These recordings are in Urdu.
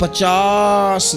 50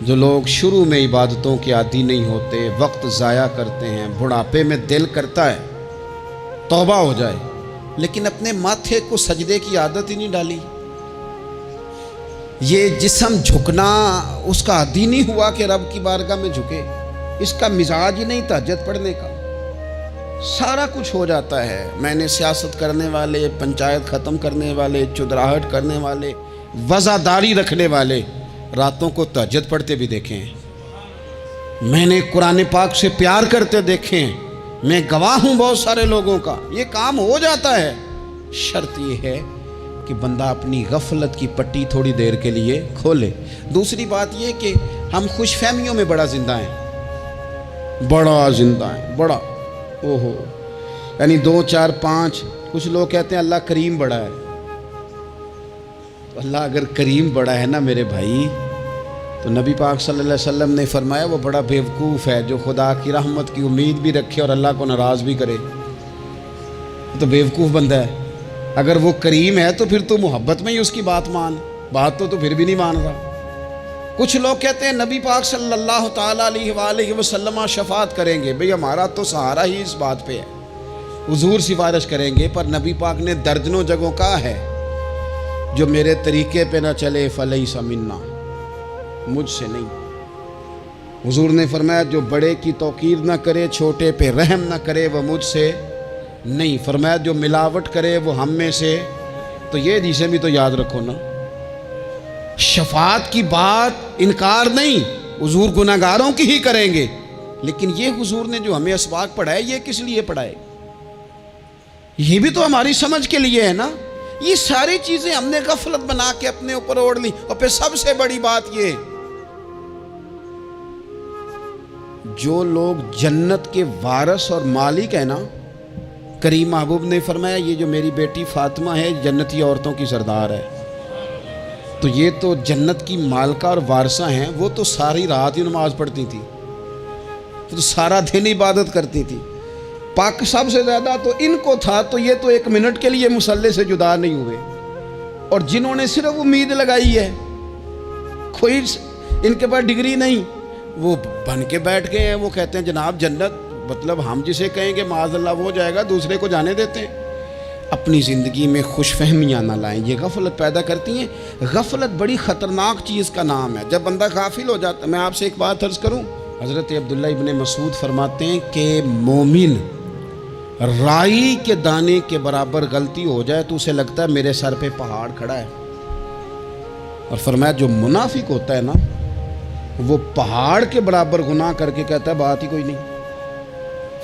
جو لوگ شروع میں عبادتوں کے عادی نہیں ہوتے، وقت ضائع کرتے ہیں، بڑھاپے میں دل کرتا ہے توبہ ہو جائے، لیکن اپنے ماتھے کو سجدے کی عادت ہی نہیں ڈالی۔ یہ جسم جھکنا اس کا عادی نہیں ہوا کہ رب کی بارگاہ میں جھکے، اس کا مزاج ہی نہیں تہجد پڑھنے کا، سارا کچھ ہو جاتا ہے۔ میں نے سیاست کرنے والے، پنچایت ختم کرنے والے، چودراہٹ کرنے والے، وزاداری رکھنے والے راتوں کو تہجد پڑھتے بھی دیکھے ہیں۔ میں نے قرآن پاک سے پیار کرتے دیکھے ہیں، میں گواہ ہوں بہت سارے لوگوں کا، یہ کام ہو جاتا ہے۔ شرط یہ ہے کہ بندہ اپنی غفلت کی پٹی تھوڑی دیر کے لیے کھولے۔ دوسری بات یہ کہ ہم خوش فہمیوں میں بڑا زندہ ہیں، بڑا زندہ ہیں، بڑا یعنی 2 4 5۔ کچھ لوگ کہتے ہیں اللہ کریم بڑا ہے۔ اللہ اگر کریم بڑا ہے نا میرے بھائی، تو نبی پاک صلی اللہ علیہ وسلم نے فرمایا وہ بڑا بیوقوف ہے جو خدا کی رحمت کی امید بھی رکھے اور اللہ کو ناراض بھی کرے، تو بیوقوف بندہ ہے۔ اگر وہ کریم ہے تو پھر تو محبت میں ہی اس کی بات مان، بات تو پھر بھی نہیں مان رہا۔ کچھ لوگ کہتے ہیں نبی پاک صلی اللہ تعالیٰ علیہ وآلہ وسلم شفاعت کریں گے، بھئی ہمارا تو سہارا ہی اس بات پہ ہے، حضور سفارش کریں گے، پر نبی پاک نے درجنوں جگہوں کہا ہے جو میرے طریقے پہ نہ چلے فلیس منا، مجھ سے نہیں۔ حضور نے فرمایا جو بڑے کی توقیر نہ کرے، چھوٹے پہ رحم نہ کرے، وہ مجھ سے نہیں۔ فرمایا جو ملاوٹ کرے وہ ہم میں سے، تو یہ حدیثیں بھی تو یاد رکھو نا۔ شفاعت کی بات انکار نہیں، حضور گناہگاروں کی ہی کریں گے، لیکن یہ حضور نے جو ہمیں اسباق پڑھائے یہ کس لیے پڑھائے؟ یہ بھی تو ہماری سمجھ کے لیے ہے نا۔ یہ ساری چیزیں ہم نے غفلت بنا کے اپنے اوپر اوڑھ لی۔ اور پھر سب سے بڑی بات یہ، جو لوگ جنت کے وارث اور مالک ہیں نا، کریم محبوب نے فرمایا یہ جو میری بیٹی فاطمہ ہے جنتی عورتوں کی سردار ہے، تو یہ تو جنت کی مالکہ اور وارثہ ہیں، وہ تو ساری رات ہی نماز پڑھتی تھی، تو سارا دن عبادت کرتی تھی۔ پاک سب سے زیادہ تو ان کو تھا، تو یہ تو 1 منٹ کے لیے مصلی سے جدا نہیں ہوئے۔ اور جنہوں نے صرف امید لگائی ہے، کوئی ان کے پاس ڈگری نہیں، وہ بن کے بیٹھ گئے ہیں، وہ کہتے ہیں جناب جنت، مطلب ہم جسے کہیں گے معاذ اللہ وہ جائے گا، دوسرے کو جانے دیتے ہیں۔ اپنی زندگی میں خوش فہمیاں نہ لائیں، یہ غفلت پیدا کرتی ہیں۔ غفلت بڑی خطرناک چیز کا نام ہے۔ جب بندہ غافل ہو جاتا ہے، میں آپ سے ایک بات عرض کروں، حضرت عبداللہ ابن مسعود فرماتے ہیں کہ مومن رائی کے دانے کے برابر غلطی ہو جائے تو اسے لگتا ہے میرے سر پہ پہاڑ کھڑا ہے، اور فرمایا جو منافق ہوتا ہے نا، وہ پہاڑ کے برابر گناہ کر کے کہتا ہے بات ہی کوئی نہیں،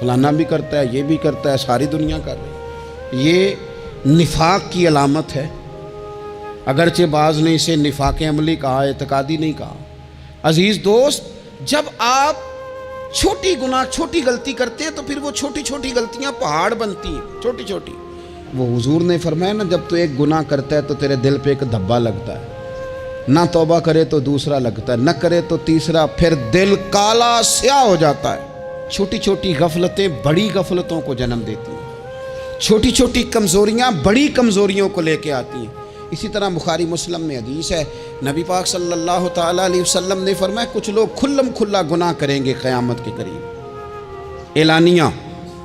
فلانا بھی کرتا ہے، یہ بھی کرتا ہے، ساری دنیا کر رہی ہے۔ یہ نفاق کی علامت ہے، اگرچہ بعض نے اسے نفاق عملی کہا، اعتقادی نہیں کہا۔ عزیز دوست، جب آپ چھوٹی گناہ چھوٹی غلطی کرتے ہیں تو پھر وہ چھوٹی چھوٹی غلطیاں پہاڑ بنتی ہیں، چھوٹی چھوٹی۔ وہ حضور نے فرمایا نا، جب تو ایک گناہ کرتا ہے تو تیرے دل پہ ایک دھبا لگتا ہے، نہ توبہ کرے تو دوسرا لگتا ہے، نہ کرے تو تیسرا، پھر دل کالا سیاہ ہو جاتا ہے۔ چھوٹی چھوٹی غفلتیں بڑی غفلتوں کو جنم دیتی ہیں، چھوٹی چھوٹی کمزوریاں بڑی کمزوریوں کو لے کے آتی ہیں۔ اسی طرح بخاری مسلم میں حدیث ہے، نبی پاک صلی اللہ تعالیٰ علیہ وسلم نے فرمایا کچھ لوگ کھلم کھلا گناہ کریں گے قیامت کے قریب، اعلانیہ۔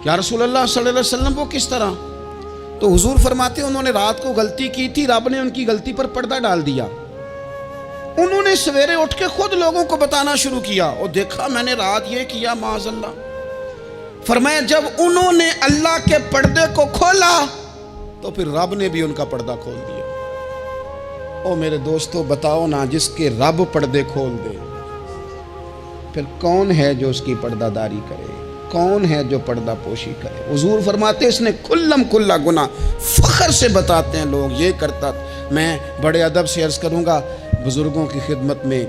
یا رسول اللہ صلی اللہ علیہ وسلم وہ کس طرح؟ تو حضور فرماتے ہیں انہوں نے رات کو غلطی کی تھی، رب نے ان کی غلطی پر پردہ ڈال دیا، انہوں نے سویرے اٹھ کے خود لوگوں کو بتانا شروع کیا، اور دیکھا میں نے رات یہ کیا، معاذ اللہ۔ فرمایا جب انہوں نے اللہ کے پردے کو کھولا تو پھر رب نے بھی ان کا پردہ کھول دیا۔ او میرے دوستو بتاؤ نا، جس کے رب پردے کھول دے پھر کون ہے جو اس کی پردہ داری کرے؟ کون ہے جو پردہ پوشی کرے؟ حضور فرماتے اس نے کھلم کھلا گناہ، فخر سے بتاتے ہیں لوگ یہ کرتا۔ میں بڑے ادب سے عرض کروں گا بزرگوں کی خدمت میں،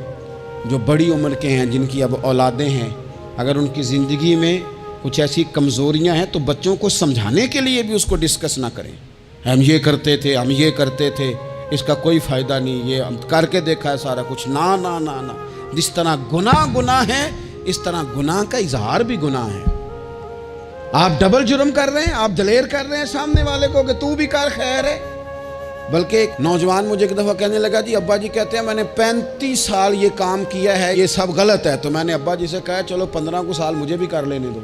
جو بڑی عمر کے ہیں، جن کی اب اولادیں ہیں، اگر ان کی زندگی میں کچھ ایسی کمزوریاں ہیں تو بچوں کو سمجھانے کے لیے بھی اس کو ڈسکس نہ کریں، ہم یہ کرتے تھے، ہم یہ کرتے تھے، اس کا کوئی فائدہ نہیں، یہ ہم کر کے دیکھا ہے سارا کچھ۔ نہ نہ نہ نہ، جس طرح گناہ ہے اس طرح گناہ کا اظہار بھی گناہ ہے۔ آپ ڈبل جرم کر رہے ہیں، آپ دلیر کر رہے ہیں سامنے والے کو کہ تو بھی کر، خیر ہے، بلکہ ایک نوجوان مجھے ایک دفعہ کہنے لگا جی ابا جی کہتے ہیں میں نے 35 سال یہ کام کیا ہے، یہ سب غلط ہے. تو میں نے ابا جی سے کہا چلو 15 کو سال مجھے بھی کر لینے دو،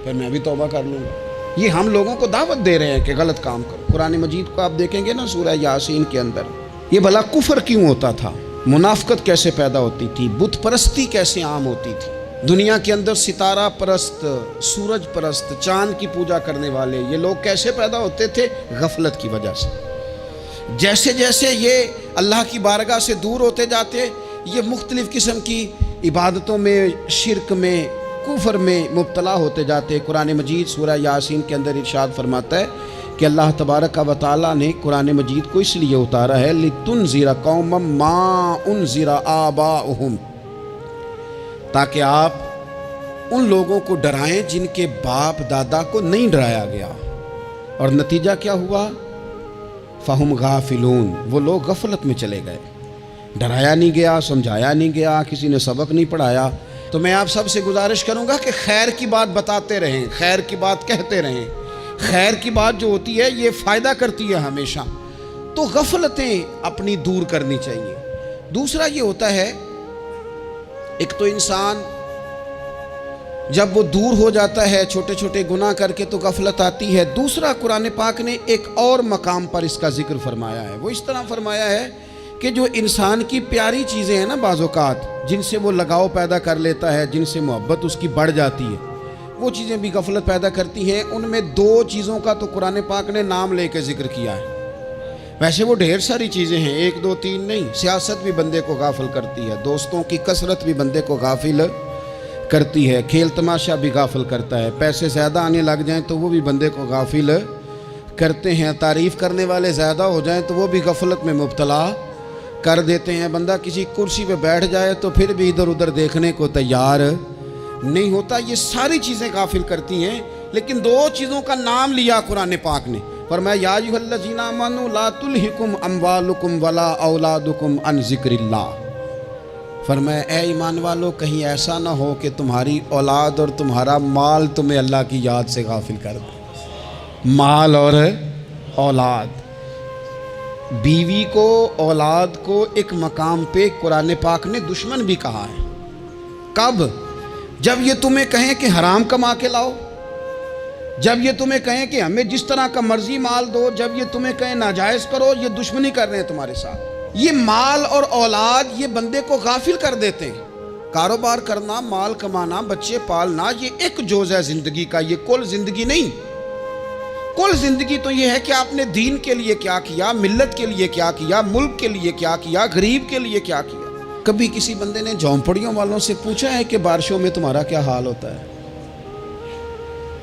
پھر میں بھی توبہ کر لوں گا. یہ ہم لوگوں کو دعوت دے رہے ہیں کہ غلط کام کرو. قرآن مجید کو آپ دیکھیں گے نا سورہ یاسین کے اندر، یہ بھلا کفر کیوں ہوتا تھا، منافقت کیسے پیدا ہوتی تھی، بت پرستی کیسے عام ہوتی تھی. دنیا کے اندر ستارہ پرست، سورج پرست، چاند کی پوجا کرنے والے یہ لوگ کیسے پیدا ہوتے تھے؟ غفلت کی وجہ سے. جیسے جیسے یہ اللہ کی بارگاہ سے دور ہوتے جاتے، یہ مختلف قسم کی عبادتوں میں، شرک میں، کفر میں مبتلا ہوتے جاتے. قرآن مجید سورہ یاسین کے اندر ارشاد فرماتا ہے کہ اللہ تبارک و تعالیٰ نے قرآن مجید کو اس لیے اتارا ہے لِتُنذِرَ قَوْمًا مَا أُنذِرَ آبَاؤُهُمْ، تاکہ آپ ان لوگوں کو ڈرائیں جن کے باپ دادا کو نہیں ڈرایا گیا. اور نتیجہ کیا ہوا؟ فَهُمْ غَافِلُونَ، وہ لوگ غفلت میں چلے گئے. ڈرایا نہیں گیا، سمجھایا نہیں گیا، کسی نے سبق نہیں پڑھایا. تو میں آپ سب سے گزارش کروں گا کہ خیر کی بات بتاتے رہیں، خیر کی بات کہتے رہیں. خیر کی بات جو ہوتی ہے یہ فائدہ کرتی ہے ہمیشہ. تو غفلتیں اپنی دور کرنی چاہیے. دوسرا یہ ہوتا ہے، ایک تو انسان جب وہ دور ہو جاتا ہے چھوٹے چھوٹے گناہ کر کے تو غفلت آتی ہے. دوسرا قرآن پاک نے ایک اور مقام پر اس کا ذکر فرمایا ہے. وہ اس طرح فرمایا ہے کہ جو انسان کی پیاری چیزیں ہیں نا بعض اوقات، جن سے وہ لگاؤ پیدا کر لیتا ہے، جن سے محبت اس کی بڑھ جاتی ہے، وہ چیزیں بھی غفلت پیدا کرتی ہیں. ان میں 2 چیزوں کا تو قرآن پاک نے نام لے کے ذکر کیا ہے. ویسے وہ ڈھیر ساری چیزیں ہیں، 1 2 3 نہیں. سیاست بھی بندے کو غافل کرتی ہے، دوستوں کی کثرت بھی بندے کو غافل کرتی ہے، کھیل تماشا بھی غافل کرتا ہے، پیسے زیادہ آنے لگ جائیں تو وہ بھی بندے کو غافل کرتے ہیں، تعریف کرنے والے زیادہ ہو جائیں تو وہ بھی غفلت میں مبتلا کر دیتے ہیں. بندہ کسی کرسی پہ بیٹھ جائے تو پھر بھی ادھر ادھر دیکھنے کو تیار نہیں ہوتا. یہ ساری چیزیں غافل کرتی ہیں. لیکن 2 چیزوں کا نام لیا قرآن پاک نے، فرمایا یا ایھا الذین آمنوا لا تلھکم اموالکم ولا اولادکم عن ذکر اللہ. فرمایا اے ایمان والو، کہیں ایسا نہ ہو کہ تمہاری اولاد اور تمہارا مال تمہیں اللہ کی یاد سے غافل کر دے. مال اور اولاد، بیوی کو، اولاد کو ایک مقام پہ قرآن پاک نے دشمن بھی کہا ہے. کب؟ جب یہ تمہیں کہیں کہ حرام کما کے لاؤ، جب یہ تمہیں کہیں کہ ہمیں جس طرح کا مرضی مال دو، جب یہ تمہیں کہیں ناجائز کرو، یہ دشمنی کر رہے ہیں تمہارے ساتھ. یہ مال اور اولاد یہ بندے کو غافل کر دیتے ہیں. کاروبار کرنا، مال کمانا، بچے پالنا، یہ ایک جز ہے زندگی کا، یہ کل زندگی نہیں. کل زندگی تو یہ ہے کہ آپ نے دین کے لیے کیا کیا، ملت کے لیے کیا کیا، ملک کے لیے کیا کیا، غریب کے لیے کیا کیا. کبھی کسی بندے نے جھونپڑیوں والوں سے پوچھا ہے کہ بارشوں میں تمہارا کیا حال ہوتا ہے؟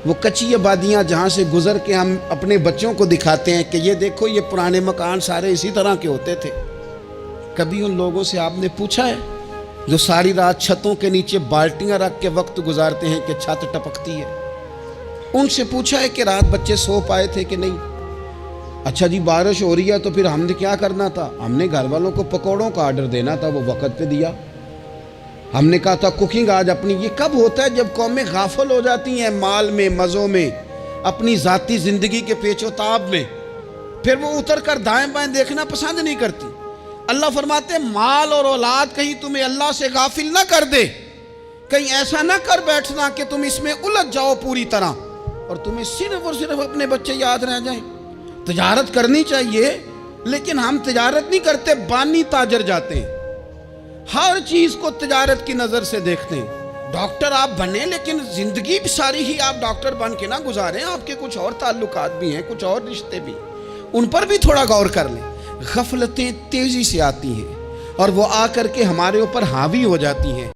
وہ کچی آبادیاں جہاں سے گزر کے ہم اپنے بچوں کو دکھاتے ہیں کہ یہ دیکھو یہ پرانے مکان سارے اسی طرح کے ہوتے تھے. کبھی ان لوگوں سے آپ نے پوچھا ہے جو ساری رات چھتوں کے نیچے بالٹیاں رکھ کے وقت گزارتے ہیں کہ چھت ٹپکتی ہے؟ ان سے پوچھا ہے کہ رات بچے سو پائے تھے کہ نہیں؟ اچھا جی بارش ہو رہی ہے تو پھر ہم نے کیا کرنا تھا؟ ہم نے گھر والوں کو پکوڑوں کا آرڈر دینا تھا، وہ وقت پہ دیا. ہم نے کہا تھا کوکنگ آج اپنی. یہ کب ہوتا ہے؟ جب قومیں غافل ہو جاتی ہیں مال میں، مزوں میں، اپنی ذاتی زندگی کے پیچ و تاب میں، پھر وہ اتر کر دائیں بائیں دیکھنا پسند نہیں کرتی. اللہ فرماتے ہیں مال اور اولاد کہیں تمہیں اللہ سے غافل نہ کر دے، کہیں ایسا نہ کر بیٹھنا کہ تم اس میں الجھ جاؤ پوری طرح اور تمہیں صرف اور صرف اپنے بچے یاد رہ جائیں. تجارت کرنی چاہیے لیکن ہم تجارت نہیں کرتے، بانی تاجر جاتے ہیں، ہر چیز کو تجارت کی نظر سے دیکھتے ہیں. ڈاکٹر آپ بنیں لیکن زندگی ساری ہی آپ ڈاکٹر بن کے نہ گزاریں، آپ کے کچھ اور تعلقات بھی ہیں، کچھ اور رشتے بھی، ان پر بھی تھوڑا غور کر لیں. غفلتیں تیزی سے آتی ہیں اور وہ آ کر کے ہمارے اوپر حاوی ہو جاتی ہیں.